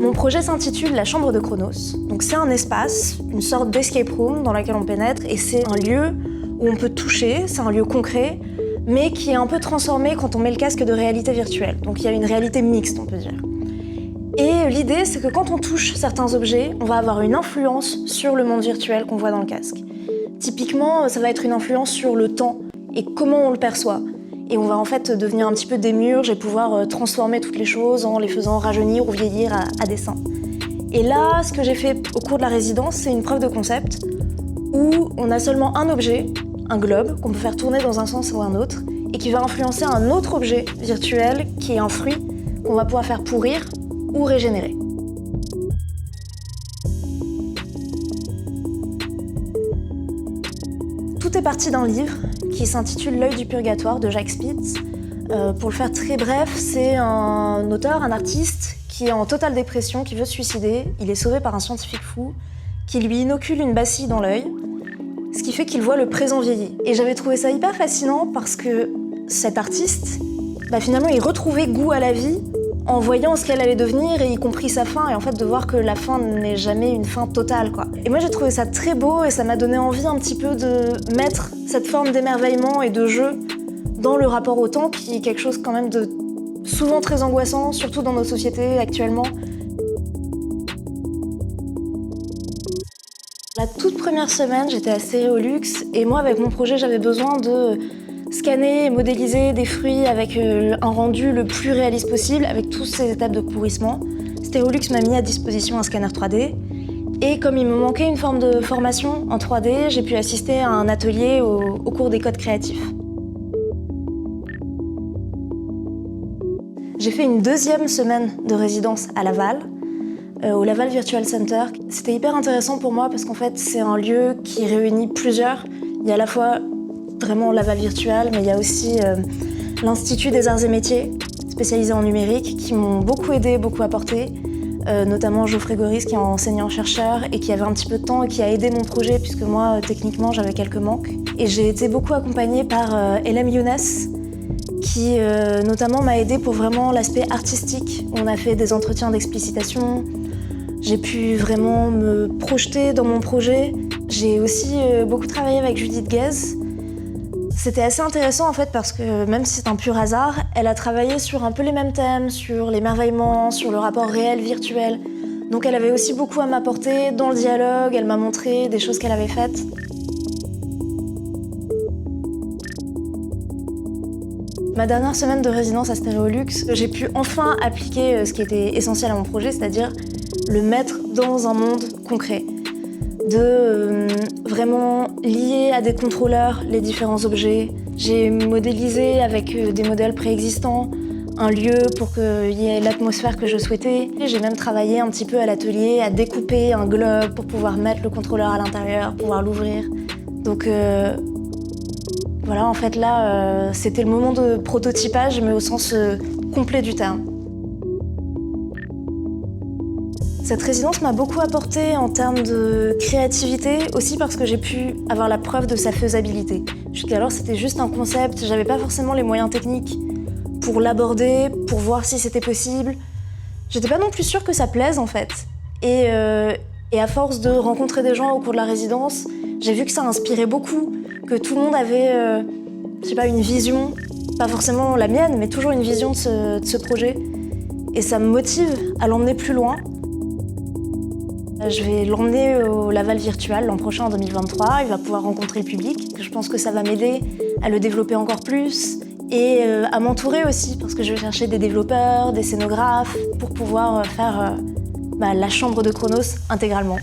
Mon projet s'intitule La Chambre de Chronos. Donc c'est un espace, une sorte d'escape room dans laquelle on pénètre et c'est un lieu où on peut toucher, c'est un lieu concret, mais qui est un peu transformé quand on met le casque de réalité virtuelle. Donc il y a une réalité mixte, on peut dire. Et l'idée, c'est que quand on touche certains objets, on va avoir une influence sur le monde virtuel qu'on voit dans le casque. Typiquement, ça va être une influence sur le temps et comment on le perçoit. Et on va en fait devenir un petit peu démiurge et pouvoir transformer toutes les choses en les faisant rajeunir ou vieillir à dessein. Et là, ce que j'ai fait au cours de la résidence, c'est une preuve de concept où on a seulement un objet, un globe, qu'on peut faire tourner dans un sens ou un autre, et qui va influencer un autre objet virtuel qui est un fruit qu'on va pouvoir faire pourrir ou régénérer. Tout est parti d'un livre qui s'intitule L'œil du purgatoire de Jack Spitz. Pour le faire très bref, c'est un auteur, un artiste qui est en totale dépression, qui veut se suicider. Il est sauvé par un scientifique fou qui lui inocule une bacille dans l'œil, ce qui fait qu'il voit le présent vieilli. Et j'avais trouvé ça hyper fascinant parce que cet artiste, finalement, il retrouvait goût à la vie en voyant ce qu'elle allait devenir et y compris sa fin, et en fait de voir que la fin n'est jamais une fin totale, quoi. Et moi j'ai trouvé ça très beau et ça m'a donné envie un petit peu de mettre cette forme d'émerveillement et de jeu dans le rapport au temps qui est quelque chose quand même de souvent très angoissant, surtout dans nos sociétés actuellement. La toute première semaine, j'étais à Stéréolux et moi avec mon projet j'avais besoin de scanner et modéliser des fruits avec un rendu le plus réaliste possible, avec toutes ces étapes de pourrissement. Stéréolux m'a mis à disposition un scanner 3D. Et comme il me manquait une forme de formation en 3D, j'ai pu assister à un atelier au cours des codes créatifs. J'ai fait une deuxième semaine de résidence à Laval, au Laval Virtual Center. C'était hyper intéressant pour moi parce qu'en fait, c'est un lieu qui réunit plusieurs. Il y a à la fois vraiment Laval Virtual, mais il y a aussi l'Institut des Arts et Métiers, spécialisé en numérique, qui m'ont beaucoup aidé, beaucoup apporté, notamment Geoffrey Goris, qui est enseignant-chercheur et qui avait un petit peu de temps et qui a aidé mon projet, puisque moi, techniquement, j'avais quelques manques. Et j'ai été beaucoup accompagnée par Elem Younes, qui notamment m'a aidée pour vraiment l'aspect artistique. On a fait des entretiens d'explicitation, j'ai pu vraiment me projeter dans mon projet. J'ai aussi beaucoup travaillé avec Judith Guez. C'était assez intéressant en fait parce que même si c'est un pur hasard, elle a travaillé sur un peu les mêmes thèmes, sur l'émerveillement, sur le rapport réel-virtuel. Donc elle avait aussi beaucoup à m'apporter dans le dialogue, elle m'a montré des choses qu'elle avait faites. Ma dernière semaine de résidence à Stéréolux, j'ai pu enfin appliquer ce qui était essentiel à mon projet, c'est-à-dire le mettre dans un monde concret. De vraiment lier à des contrôleurs les différents objets. J'ai modélisé avec des modèles préexistants un lieu pour qu'il y ait l'atmosphère que je souhaitais. J'ai même travaillé un petit peu à l'atelier à découper un globe pour pouvoir mettre le contrôleur à l'intérieur, pouvoir l'ouvrir. Donc voilà, en fait là, c'était le moment de prototypage, mais au sens complet du terme. Cette résidence m'a beaucoup apporté en termes de créativité, aussi parce que j'ai pu avoir la preuve de sa faisabilité. Jusqu'alors, c'était juste un concept, j'avais pas forcément les moyens techniques pour l'aborder, pour voir si c'était possible. J'étais pas non plus sûre que ça plaise, en fait. Et à force de rencontrer des gens au cours de la résidence, j'ai vu que ça inspirait beaucoup, que tout le monde avait, je sais pas, une vision, pas forcément la mienne, mais toujours une vision de ce projet. Et ça me motive à l'emmener plus loin. Je vais l'emmener au Laval Virtual l'an prochain en 2023. Il va pouvoir rencontrer le public. Je pense que ça va m'aider à le développer encore plus et à m'entourer aussi parce que je vais chercher des développeurs, des scénographes pour pouvoir faire la chambre de Chronos intégralement.